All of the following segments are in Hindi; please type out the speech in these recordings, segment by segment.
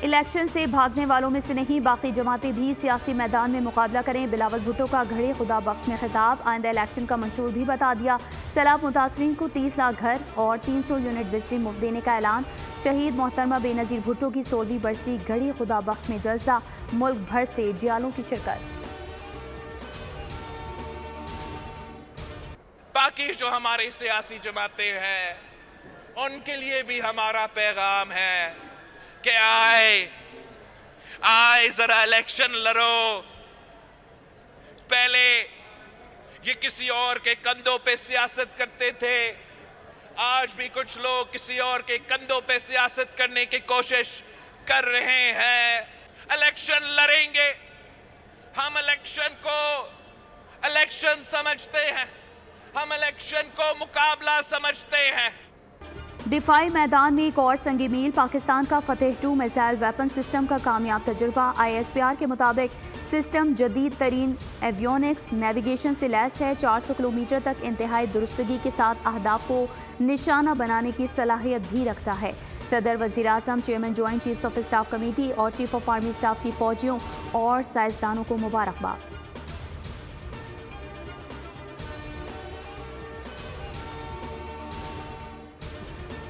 इलेक्शन से भागने वालों में से नहीं, बाकी जमातें भी सियासी मैदान में मुकाबला करें। बिलावल भुट्टो का घड़े खुदा बख्श ने खिताब, आइंदा इलेक्शन का मंशूर भी बता दिया। सैलाब मुतासरीन को 30 लाख घर और 300 यूनिट बिजली मुफ्त देने का ऐलान। शहीद मोहतरमा बेनज़ीर भुट्टो की 16वीं बरसी घड़ी खुदा बख्श में जलसा, मुल्क भर से जियालों की शिरकत। बाकी जो हमारी सियासी जमातें हैं उनके लिए भी हमारा पैगाम है कि आए जरा इलेक्शन लड़ो। पहले ये किसी और के कंधों पे सियासत करते थे, आज भी कुछ लोग किसी और के कंधों पे सियासत करने की कोशिश कर रहे हैं। इलेक्शन लड़ेंगे, हम इलेक्शन समझते हैं, हम इलेक्शन को मुकाबला समझते हैं। दिफाई मैदान में एक और संगी मील, पाकिस्तान का फतेह 2 मिसाइल वेपन सिस्टम का कामयाब तजुर्बा। ISPR के मुताबिक सिस्टम जदीद तरीन एवियोनिक्स नेविगेशन से लैस है, 400 किलोमीटर तक इंतहाई दुरुस्तगी के साथ अहदाफ को निशाना बनाने की सलाहियत भी रखता है। सदर, वज़ीर आज़म, chairman joint chiefs of staff committee और चीफ ऑफ आर्मी स्टाफ की फौजियों और साइंसदानों को मुबारकबाद।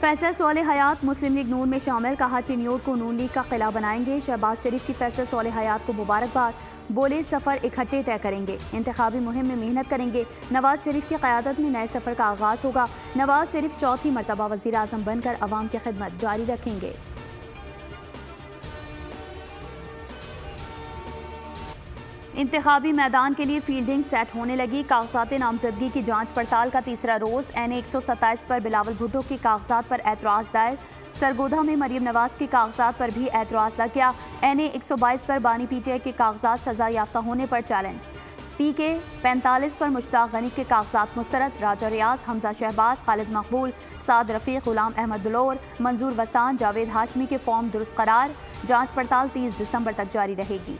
फैसल सोले हयात मुस्लिम लीग नून में शामिल, कहा चिन्योट को नून लीग का किला बनाएंगे। शहबाज शरीफ की फैसल सोले हयात को मुबारकबाद, बोले सफ़र इकट्ठे तय करेंगे, इंतखाबी मुहिम में मेहनत करेंगे। नवाज शरीफ की क़यादत में नए सफ़र का आगाज़ होगा। नवाज शरीफ चौथी मरतबा वज़ीर आज़म बनकर अवाम की खिदमत जारी रखेंगे। इंतखाबी मैदान के लिए फील्डिंग सेट होने लगी। कागजात नामजदगी की जांच पड़ताल का तीसरा रोज़। NA 127 पर बिलावल भुट्टो के कागजात पर एतराज़ दायर। सरगोधा में मरीम नवाज के कागजात पर भी एतराज़ लग गया। NA 122 पर बानी PTI के कागजात सजा याफ्ता होने पर चैलेंज। PK 45 पर मुश्ताक गनी के कागजात मुस्तरद। राजा रियाज, हमजा शहबाज, खालिद मकबूल, साद रफ़ीक, गुलाम अहमद बलोर, मंजूर वसान, जावेद हाशमी के फॉर्म दुरुस्त करार। जाँच पड़ताल 30 दिसंबर तक जारी रहेगी।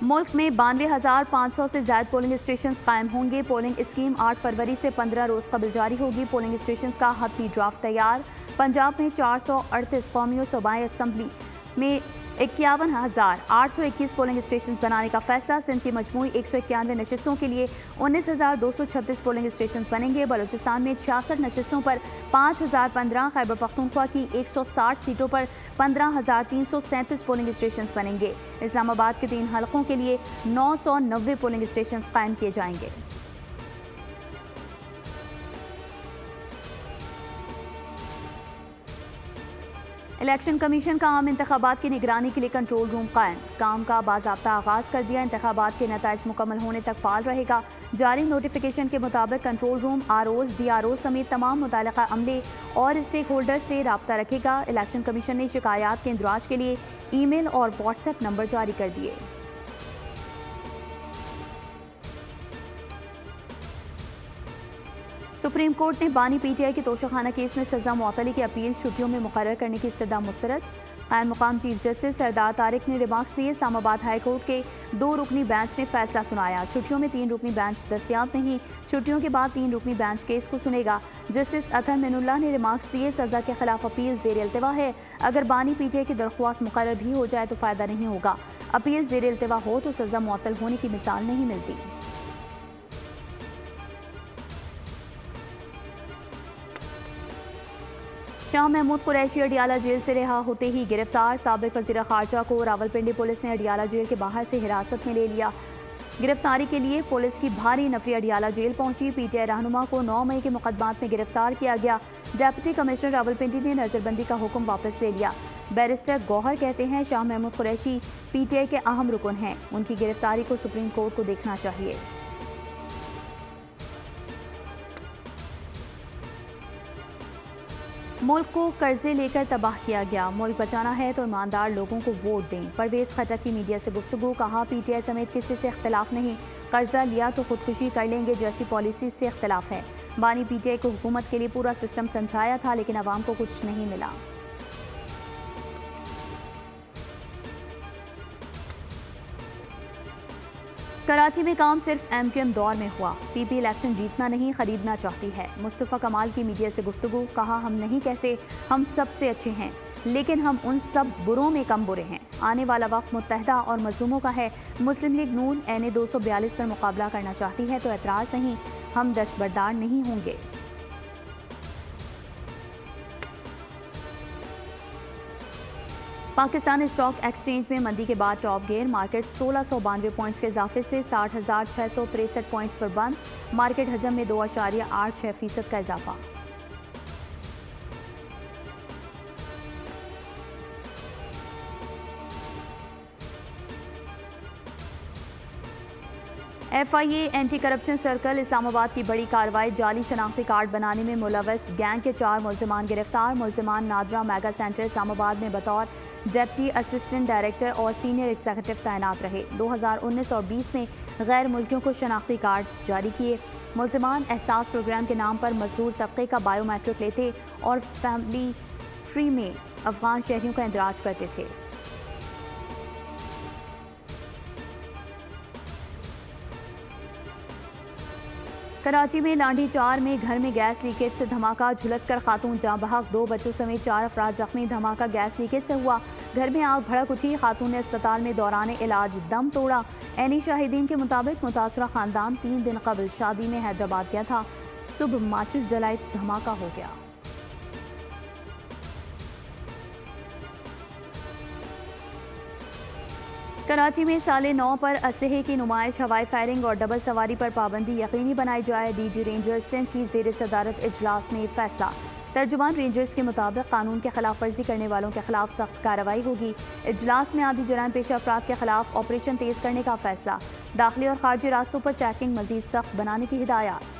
मुल्क में 92,500 से ज़ायद पोलिंग स्टेशन कायम होंगे। पोलिंग स्कीम 8 फरवरी से 15 रोज़ कबल जारी होगी। पोलिंग स्टेशन का हतमी ड्राफ्ट तैयार। पंजाब में 438 कौमी और सूबाई असम्बली में 51,821 पोलिंग स्टेशन बनाने का फैसला। सिंध की मजमूई 191 नशिस्तों के लिए 19,236 पोलिंग स्टेशन बनेंगे। बलूचिस्तान में 66 नशिस्तों पर 5,015, खैबर पख्तूनख्वा की 160 सीटों पर 15,337 पोलिंग स्टेशन बनेंगे। इस्लामाबाद के 3 हलकों के लिए 990 पोलिंग स्टेशन कायम किए जाएंगे। इलेक्शन कमीशन का आम इंतखाबात की निगरानी के लिए कंट्रोल रूम कायम, काम का बाज़ाब्ता आगाज़ कर दिया। इंतखाबात के नताइज मुकम्मल होने तक फ़ाल रहेगा। जारी नोटिफिकेशन के मुताबिक कंट्रोल रूम ROs, DROs समेत तमाम मुताल्लिक़ा अमले और स्टेक होल्डर से रब्ता रखेगा। इलेक्शन कमीशन ने शिकायत के इंदराज के लिए ईमेल और व्हाट्सएप नंबर जारी कर दिए। सुप्रीम कोर्ट ने बानी PTI के तोशाखाना केस में सजा मुअत्तली की अपील छुट्टियों में मुकर्रर करने की इस्तदा मुस्तरद। कायम मुकाम चीफ जस्टिस सरदार तारिक ने रिमार्क्स दिए। इस्लामाबाद हाई कोर्ट के 2 रुकनी बेंच ने फैसला सुनाया। छुट्टियों में 3 रुकनी बेंच दस्तियाब नहीं। छुट्टियों के बाद 3 रुकनी बेंच केस को सुनेगा। जस्टिस अतहर मिनुल्लाह ने रिमार्क्स दिए। सजा के खिलाफ अपील ज़ेर इल्तिवा है। अगर बानी PTI की दरख्वास्त मुकर्रर भी हो जाए तो फ़ायदा नहीं होगा। अपील ज़ेर इल्तिवा हो तो सजा मुअत्तल होने की मिसाल नहीं मिलती। शाह महमूद कुरैशी अडियाला जेल से रिहा होते ही गिरफ्तार। साबिक वज़ीर ख़ारजा को रावलपिंडी पुलिस ने अडियाला जेल के बाहर से हिरासत में ले लिया। गिरफ्तारी के लिए पुलिस की भारी नफरी अडियाला जेल पहुंची। PTI रहनुमा को 9 मई के मुकदमात में गिरफ्तार किया गया। डिप्टी कमिश्नर रावलपिंडी ने नज़रबंदी का हुक्म वापस ले लिया। बैरिस्टर गौहर कहते हैं शाह महमूद कुरैशी PTI के अहम रुकन हैं, उनकी गिरफ्तारी को सुप्रीम कोर्ट को देखना चाहिए। मुल्क को कर्जे लेकर तबाह किया गया। मुल्क बचाना है तो ईमानदार लोगों को वोट दें। परवेज़ खटक की मीडिया से गुफ्तगू, कहा PTI समेत किसी से इख्तिलाफ नहीं, कर्जा लिया तो खुदकुशी कर लेंगे जैसी पॉलिसी से इख्तिलाफ है। बानी PTI को हुकूमत के लिए पूरा सिस्टम समझाया था लेकिन अवाम को कुछ नहीं मिला। कराची में काम सिर्फ MQM दौर में हुआ। PP इलेक्शन जीतना नहीं खरीदना चाहती है। मुस्तफ़ा कमाल की मीडिया से गुफ्तगू, कहा हम नहीं कहते हम सबसे अच्छे हैं, लेकिन हम उन सब बुरों में कम बुरे हैं। आने वाला वक्त मुत्तहदा और मजलूमों का है। मुस्लिम लीग नून NA 242 पर मुकाबला करना चाहती है तो एतराज़ नहीं, हम दस्तबरदार नहीं होंगे। पाकिस्तान स्टॉक एक्सचेंज में मंदी के बाद टॉप गियर। मार्केट 1692 पॉइंट्स के इजाफे से 60,663 पॉइंट्स पर बंद। मार्केट हजम में 2.86% का इजाफा। FIA anti corruption circle Islamabad की बड़ी कार्रवाई। जाली शनाख्ती कार्ड बनाने में मुलव्वस गैंग के 4 मुल्ज़िमान गिरफ्तार। मुल्ज़िमान नादरा मेगा सेंटर इस्लामाबाद में बतौर डिप्टी असिस्टेंट डायरेक्टर और सीनियर एग्जीक्यूटिव तैनात रहे। 2019 और 20 में गैर मुल्कियों को शनाख्ती कार्ड्स जारी किए। मुल्ज़िमान एहसास प्रोग्राम के नाम पर मजदूर तबके का बायोमेट्रिक लेते और फैमिली ट्री में अफगान शहरियों का इंदराज करते थे। कराची में लांडी 4 में घर में गैस लीकेज से धमाका। झुलसकर खातून जाँ बहक, 2 बच्चों समेत 4 अफराद जख्मी। धमाका गैस लीकेज से हुआ। घर में आग भड़क उठी। खातून ने अस्पताल में दौरान इलाज दम तोड़ा। एनी शाहिदीन के मुताबिक मुतासरा खानदान 3 दिन कबल शादी में हैदराबाद गया था। सुबह माचिस जलाई धमाका हो गया। कराची में साले 9 पर असलहे की नुमाइश, हवाई फायरिंग और डबल सवारी पर पाबंदी यकीनी बनाई जाए। DG रेंजर्स सिंध की ज़ेर सदारत इजलास में फैसला। तर्जुमान रेंजर्स के मुताबिक कानून के खिलाफ वर्जी करने वालों के खिलाफ सख्त कार्रवाई होगी। इजलास में आदि जराइम पेशा अफराद के खिलाफ ऑपरेशन तेज करने का फैसला। दाखिली और खारजी रास्तों पर चेकिंग मजीद सख्त बनाने की हिदायत।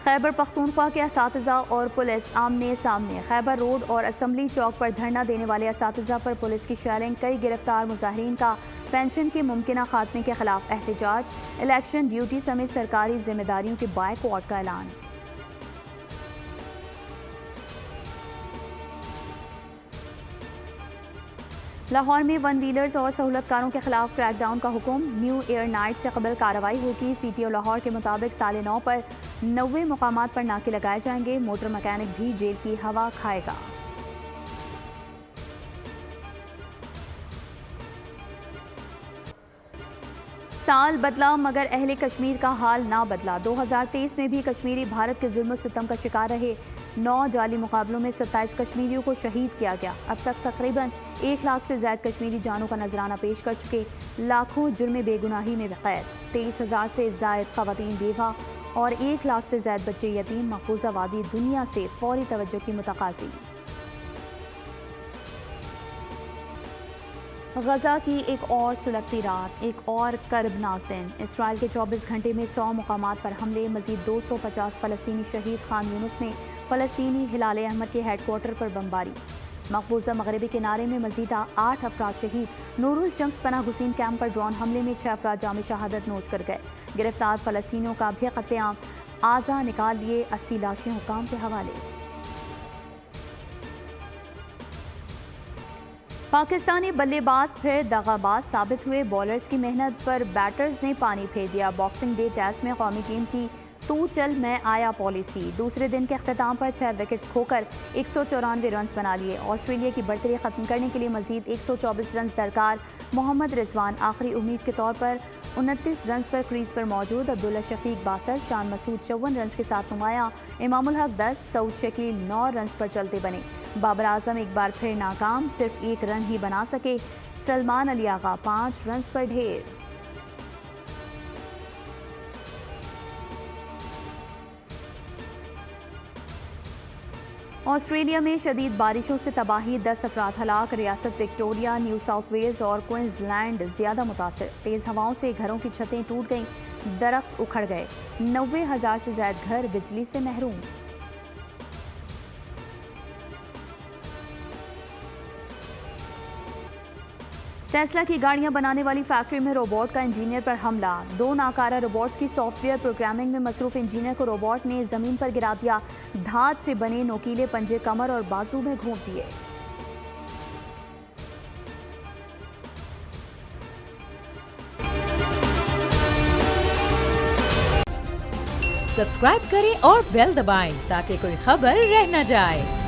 खैबर पख्तूनख्वा के असातिज़ा और पुलिस आमने सामने। खैबर रोड और असम्बली चौक पर धरना देने वाले असातिज़ा पर पुलिस की शेलिंग। कई गिरफ्तार मुजाहिरीन का पेंशन के मुमकिना खात्मे के खिलाफ एहतजाज। इलेक्शन ड्यूटी समेत सरकारी जिम्मेदारियों के बायकॉट का ऐलान। लाहौर में वन व्हीलर्स और सहूलतकारों के खिलाफ क्रैकडाउन का हुक्म। न्यू ईयर नाइट से कबल कार्रवाई होगी। CTO लाहौर के मुताबिक साले 9 पर 90 मुकामात पर नाके लगाए जाएंगे। मोटर मैकेनिक भी जेल की हवा खाएगा। साल बदला मगर अहले कश्मीर का हाल ना बदला। 2023 में भी कश्मीरी भारत के जुल्म सितम का शिकार रहे। 9 जाली मुकाबलों में 27 कश्मीरियों को शहीद किया गया। अब तक तकरीबन 1 लाख से ज़ायद कश्मीरी जानों का नजराना पेश कर चुके। लाखों जुर्म बेगुनाही में कैद। 23,000 से ज़ायद ख़वातीन बेवा और 1 लाख से ज़ायद बच्चे यतीम। मकबूजा वादी दुनिया से फौरी तवज्जो की मुतकाज़ी। गजा की एक और सुलगती रात, एक और कर्बनाक दिन। इसराइल के 24 घंटे में 100 मुकामात पर हमले। मजीद 250 फ़लस्तीनी शहीद। खान यूनुस में फ़लस्तीनी हिलाल अहमद के हेडक्वार्टर पर बमबारी। मकबूजा मगरबी किनारे में मजीद 8 अफराद शहीद। नूरुल शम्स पनाह गुसीन कैंप पर ड्रोन हमले में 6 अफराद जाम शहादत नोच कर गए। गिरफ्तार फ़लस्तीनियों का भी कत्लेआम। आज़ा निकाल लिए। 80 लाशें हुकाम के हवाले। पाकिस्तानी बल्लेबाज फिर दगाबाज साबित हुए। बॉलर्स की मेहनत पर बैटर्स ने पानी फेर दिया। बॉक्सिंग डे टेस्ट में कौमी टीम की तू चल मैं आया पॉलिसी। दूसरे दिन के अख्ताम पर 6 विकेट्स खोकर 194 रन बना लिए। ऑस्ट्रेलिया की बढ़तरी खत्म करने के लिए मजीद 124 रन दरकार। मोहम्मद रिजवान आखिरी उम्मीद के तौर पर 29 रन पर क्रीज पर मौजूद। अब्दुल्ला शफीक 62, शान मसूद 54 रन के साथ नुमाया। इमामुल हक 10, सऊद शकील 9 रन पर चलते बने। बाबर आजम एक बार फिर नाकाम, सिर्फ 1 रन ही बना सके। सलमान अली आगा 5 रन पर ढेर। ऑस्ट्रेलिया में शदीद बारिशों से तबाही, 10 अफराद हलाक। रियासत विक्टोरिया, न्यू साउथ वेल्स और क्वींसलैंड ज़्यादा मुतासर। तेज़ हवाओं से घरों की छतें टूट गईं, दरख्त उखड़ गए। 90,000 से ज़ायद घर बिजली से महरूम। टेस्ला की गाड़ियां बनाने वाली फैक्ट्री में रोबोट का इंजीनियर पर हमला। 2 नाकारा रोबोट्स की सॉफ्टवेयर प्रोग्रामिंग में मसरूफ इंजीनियर को रोबोट ने जमीन पर गिरा दिया। धात से बने नोकीले पंजे कमर और बाजू में घोंप दिए। सब्सक्राइब करें और बेल दबाएं ताकि कोई खबर रह न जाए।